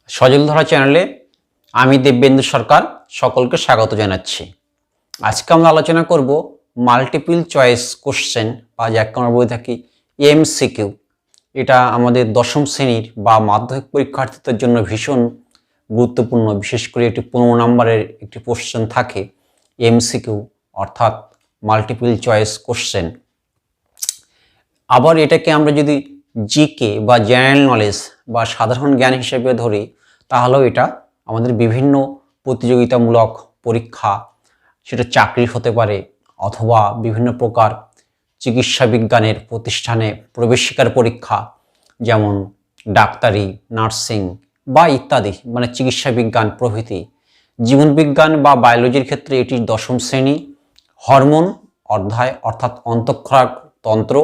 সজল ধরা চ্যানেলে আমি দেববেন্দু সরকার সকলকে স্বাগত জানাচ্ছি। আজকে আমরা আলোচনা করব মাল্টিপল চয়েস কোশ্চেন বা যাকে আমরা বলে থাকি এমসিকিউ। এটা আমাদের দশম শ্রেণীর বা মাধ্যমিক পরীক্ষার্থীদের জন্য ভীষণ গুরুত্বপূর্ণ, বিশেষ করে একটি 15 নম্বরের একটি কোশ্চেন থাকে এমসিকিউ অর্থাৎ মাল্টিপল চয়েস কোশ্চেন। আবার এটাকে আমরা যদি জিকে বা জেনারেল নলেজ বা সাধারণ জ্ঞান হিসেবে ধরি, তাহলেও এটা আমাদের বিভিন্ন প্রতিযোগিতামূলক পরীক্ষা, সেটা চাকরি হতে পারে অথবা বিভিন্ন প্রকার চিকিৎসা বিজ্ঞানের প্রতিষ্ঠানে প্রবেশিকার পরীক্ষা, যেমন ডাক্তারি, নার্সিং বা ইত্যাদি, মানে চিকিৎসা বিজ্ঞান প্রভৃতি। জীবনবিজ্ঞান বা বায়োলজির ক্ষেত্রে এটি দশম শ্রেণী হরমোন অধ্যায় অর্থাৎ অন্তঃক্ষরা তন্ত্র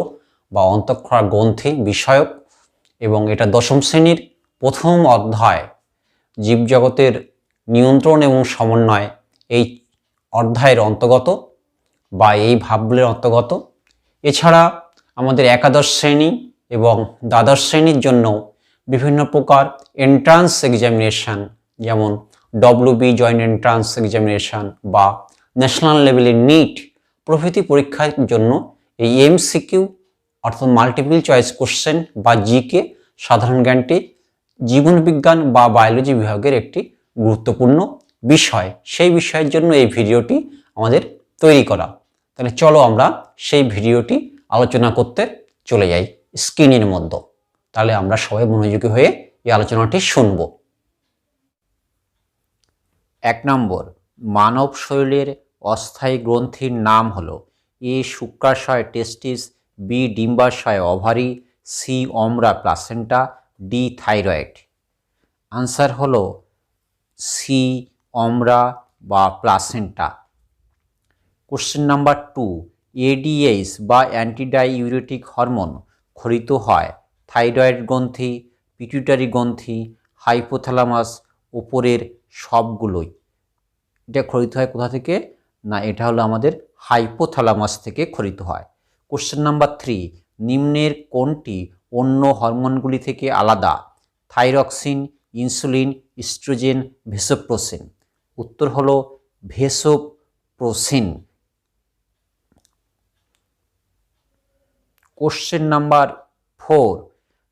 বা অন্তঃক্ষরা গ্রন্থি বিষয়ক, এবং এটা দশম শ্রেণীর প্রথম অধ্যায় জীবজগতের নিয়ন্ত্রণ এবং সমন্বয় এই অধ্যায়ের অন্তর্গত বা এই ভাবগুলির অন্তর্গত। এছাড়া আমাদের একাদশ শ্রেণী এবং দ্বাদশ শ্রেণীর জন্য বিভিন্ন প্রকার এন্ট্রান্স এক্সামিনেশান, যেমন WB জয়েন্ট এন্ট্রান্স এক্সামিনেশান বা ন্যাশনাল লেভেলের নিট প্রভৃতি পরীক্ষার জন্য এই এমসিকিউ অর্থাৎ মাল্টিপল চয়েস কোশ্চেন বা জিকে সাধারণ জ্ঞানটি জীবনবিজ্ঞান বা বায়োলজি বিভাগের একটি গুরুত্বপূর্ণ বিষয়। সেই বিষয়ের জন্য এই ভিডিওটি আমাদের তৈরি করা। তাহলে চলো আমরা সেই ভিডিওটি আলোচনা করতে চলে যাই স্ক্রিনের মধ্যে। তাহলে আমরা সবাই মনোযোগী হয়ে এই আলোচনাটি শুনব। 1 নম্বর, মানব শরীরের অস্থায়ী গ্রন্থির নাম হলো এ শুক্রাশয় টেস্টিস, বি ডিম্বাশয় ওভারি, সি অমরা প্লাসেন্টা, ডি থাইরয়েড। আনসার হলো সি অমরা বা প্লাসেন্টা। কোশ্চেন নাম্বার 2, এডিএইচ বা অ্যান্টিডাইউরেটিক হরমোন ক্ষরিত হয় থাইরয়েড গ্রন্থি, পিটুইটারি গ্রন্থি, হাইপোথ্যালামাস, ওপরের সবগুলোই। এটা ক্ষরিত হয় কোথা থেকে? না, এটা হলো আমাদের হাইপোথ্যালামাস থেকে ক্ষরিত হয়। কোশ্চেন নাম্বার 3, নিম্নের কোনটি অন্য হরমোনগুলি থেকে আলাদা? Thyroxine, insulin, oestrogen, vasopressin. উত্তর হলো ভেসোপ্রেসিন। কোশ্চেন নাম্বার 4,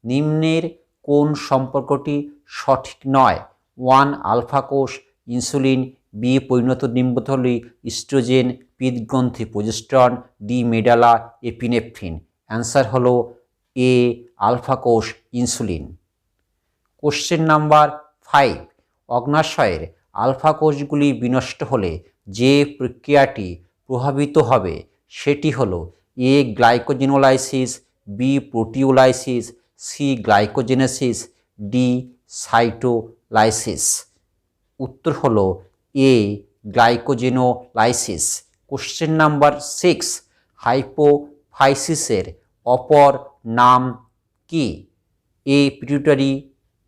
নিম্নের কোন সম্পর্কটি সঠিক নয়? 1 আলফা কোষ, ইনসুলিন, বি পরিণত ডিম্বথলি, ইস্ট্রোজেন, পিত্তগ্রন্থি progesterone, D medulla epinephrine. Answer হলো এ আলফা কোষ, ইনসুলিন। কোশ্চেন নাম্বার 5, অগ্নাশয়ের আলফা কোষগুলি বিনষ্ট হলে যে প্রক্রিয়াটি প্রভাবিত হবে সেটি হলো A glycogenolysis, B proteolysis, C glycogenesis, D cytolysis. উত্তর হলো এ গ্লাইকোজেনোলাইসিস। কোশ্চেন নাম্বার 6, হাইপোফাইসিসের অপর নাম কি? A pituitary,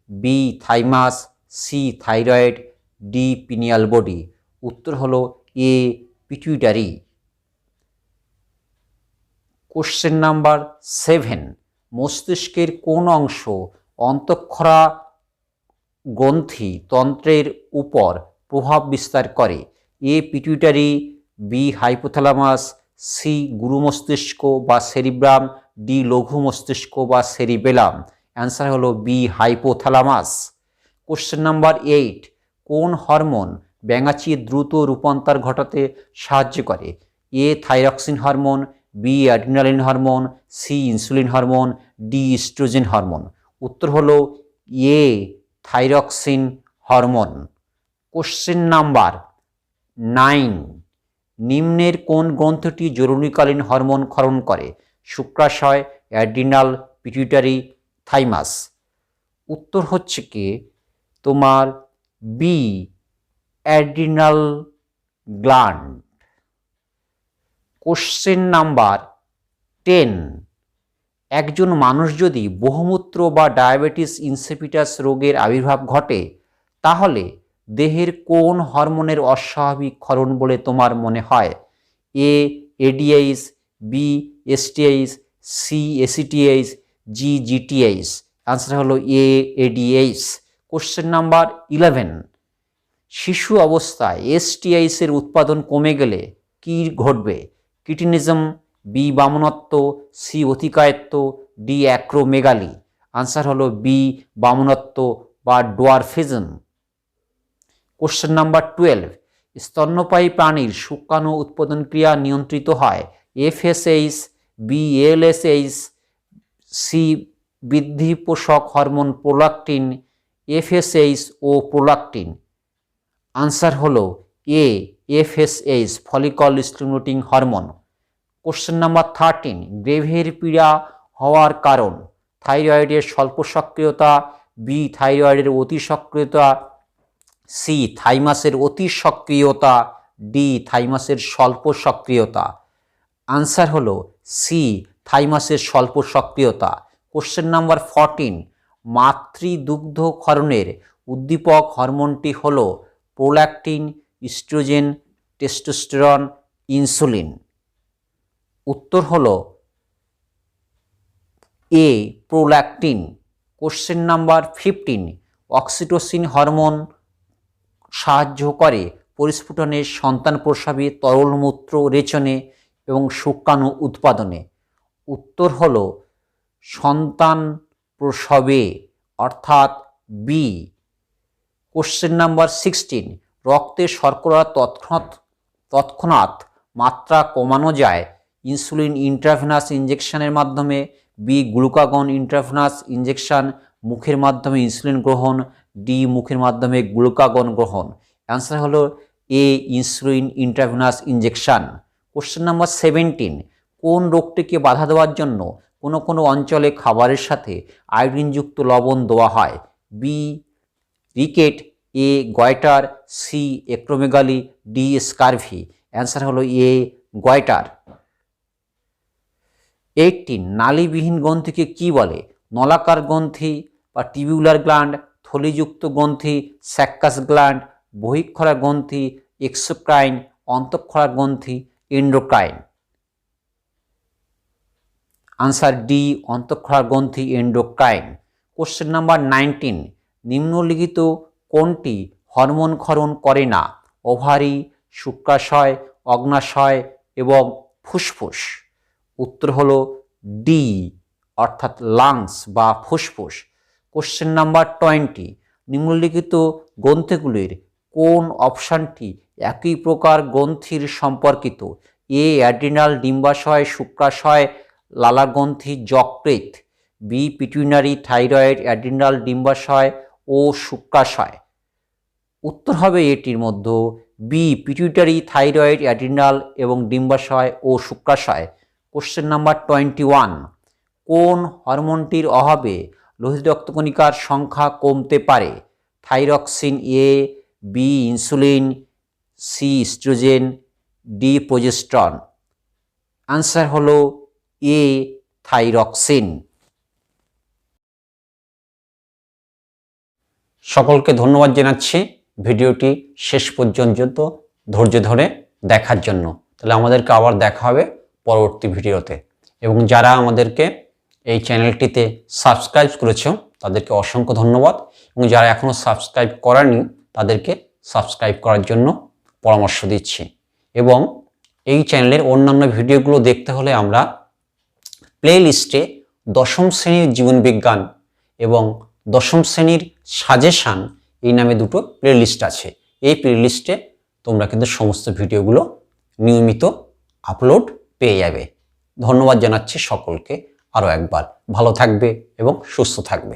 B thymus, C thyroid, D pineal body. উত্তর হলো এ পিটুইটারি। কোশ্চেন নাম্বার 7, মস্তিষ্কের কোন অংশ অন্তঃক্ষরা গ্রন্থি তন্ত্রের উপর প্রভাব বিস্তার করে? A pituitary, B hypothalamus, C গুরু মস্তিষ্ক বা সেরিব্রাম, ডি লঘু মস্তিষ্ক বা সেরিবেলাম। অ্যান্সার হলো বি হাইপোথ্যালামাস। কোশ্চেন নাম্বার 8, কোন হরমোন ব্যাঙাচির দ্রুত রূপান্তর ঘটাতে সাহায্য করে? A thyroxine hormone, B adrenaline hormone, C insulin hormone, D oestrogen hormone. উত্তর হলো A thyroxine hormone. Question number 9, নিম্নের কোন গ্রন্থটি জরুরিকালীন হরমোন ক্ষরণ করে? শুক্রাশয়, অ্যাড্রিনাল, পিটুইটারি, থাইমাস। উত্তর হচ্ছে কি তোমার B adrenal gland. Question number 10, একজন মানুষ যদি বহুমূত্র বা ডায়াবেটিস ইনসিপিটাস রোগের আবির্ভাব ঘটে তাহলে দেহের কোন হরমোনের অস্বাভাবিক ক্ষরণ বলে তোমার মনে হয়? A ADH, B STH, C ACTH, G GTH. Answer হলো এ এডিএইচ। কোশ্চেন নাম্বার 11, শিশু অবস্থায় STIs এর উৎপাদন কমে গেলে কি ঘটবে? কিটিনিজম, বি বামনত্ব, সি অতিকায়ত্ব, ডি অ্যাক্রোমেগালি। আনসার হলো বি বামনত্ব বা ডোয়ারফিজম। কোশ্চেন নাম্বার 12, স্তন্যপায়ী প্রাণীর শুক্রাণু উৎপাদন ক্রিয়া নিয়ন্ত্রিত হয় FSH, বি LSH, সি বৃদ্ধি পোষক হরমোন প্রোলাকটিন, FSH ও প্রোলাকটিন। আনসার হলো এ FSH, follicle stimulating hormone. Question number 13, গ্রেভের পীড়া হওয়ার কারণ? থাইরয়েডের স্বল্প সক্রিয়তা, বি থাইরয়েডের অতি সক্রিয়তা, সি থাইমাসের অতি সক্রিয়তা, ডি থাইমাসের স্বল্প সক্রিয়তা। আনসার হলো সি থাইমাসের স্বল্প সক্রিয়তা। কোশ্চেন নাম্বার 14, মাতৃদুগ্ধক্ষরণের উদ্দীপক হরমোনটি হলো প্রোল্যাকটিন, ইস্ট্রোজেন, টেস্টোস্টেরন, ইনসুলিন। উত্তর হলো A prolactin. Question number 15, oxytocin hormone সাহায্য করে পরিস্ফুটনে, সন্তান প্রসবে, তরলমূত্র রেচনে এবং শুক্রাণু উৎপাদনে। উত্তর হলো সন্তান প্রসবে, অর্থাৎ বি। কোশ্চেন নাম্বার 16, রক্তে শর্করা তৎক্ষণাৎ মাত্রা কমানো যায় ইনসুলিন ইন্ট্রাভেনাস ইনজেকশনের মাধ্যমে, বি গ্লুকাগন ইন্ট্রাভেনাস ইনজেকশন, মুখের মাধ্যমে ইনসুলিন গ্রহণ, ডি মুখের মাধ্যমে গ্লুকাগন গ্রহণ। অ্যান্সার হলো এ insulin intravenous injection. Question number 17, কোন রোগটিকে বাধা দেওয়ার জন্য কোনো কোনো অঞ্চলে খাবারের সাথে আয়োডিনযুক্ত লবণ দেওয়া হয়? B rickets, A goitre, C acromegaly, D scurvy. Answer হলো এ গয়টার। 18, নালীবিহীন গ্রন্থিকে কি বলে? নলাকার গ্রন্থি বা টিবিউলার গ্ল্যান্ড, থলিযুক্ত গ্রন্থি, স্যাক্কাস গ্ল্যান্ড, বহিঃক্ষরা গ্রন্থি, এক্সোক্রাইন, অন্তঃক্ষরা গ্রন্থি, এন্ডোক্রাইন। আনসার ডি অন্তঃক্ষরা গ্রন্থি, এন্ডোক্রাইন। কোশ্চেন নাম্বার 19, নিম্নলিখিত কোনটি হরমোন ক্ষরণ করে না? ওভারি, শুক্রাশয়, অগ্নাশয় এবং ফুসফুস। উত্তর হলো ডি, অর্থাৎ লাংস বা ফুসফুস। কোশ্চেন নাম্বার 20, নিম্নলিখিত গ্রন্থিগুলির কোন অপশানটি একই প্রকার গ্রন্থির সম্পর্কিত? এ অ্যাড্রিনাল, ডিম্বাশয়, শুক্রাশয়, লালাগ্রন্থি, যকৃৎ, বি পিটুইটারি, থাইরয়েড, অ্যাড্রিনাল, ডিম্বাশয় ও শুক্রাশয়। উত্তর হবে এটির মধ্যে বি পিটুইটারি, থাইরয়েড, অ্যাড্রিনাল এবং ডিম্বাশয় ও শুক্রাশয়। কোশ্চেন নাম্বার 21, কোন হরমোনটির অভাবে লোহিত রক্তকণিকার সংখ্যা কমতে পারে? Thyroxine, A, B insulin, C oestrogen, D progesterone. Answer হলো এ থাইরক্সিন। সকলকে ধন্যবাদ জানাচ্ছি ভিডিওটি শেষ পর্যন্ত ধৈর্য ধরে দেখার জন্য। তাহলে আমাদেরকে আবার দেখা হবে পরবর্তী ভিডিওতে। এবং যারা আমাদেরকে এই চ্যানেলটিতে সাবস্ক্রাইব করেছো তাদেরকে অসংখ্য ধন্যবাদ, এবং যারা এখনও সাবস্ক্রাইব করেনি তাদেরকে সাবস্ক্রাইব করার জন্য পরামর্শ দিচ্ছি। এবং এই চ্যানেলের অন্যান্য ভিডিওগুলো দেখতে হলে আমরা প্লে লিস্টে দশম শ্রেণীর জীবনবিজ্ঞান এবং দশম শ্রেণীর সাজেশান এই নামে দুটো প্লে লিস্ট আছে। এই প্লে লিস্টে তোমরা কিন্তু সমস্ত ভিডিওগুলো নিয়মিত আপলোড পেয়ে যাবে। ধন্যবাদ জানাচ্ছি সকলকে আরও একবার। ভালো থাকবে এবং সুস্থ থাকবে।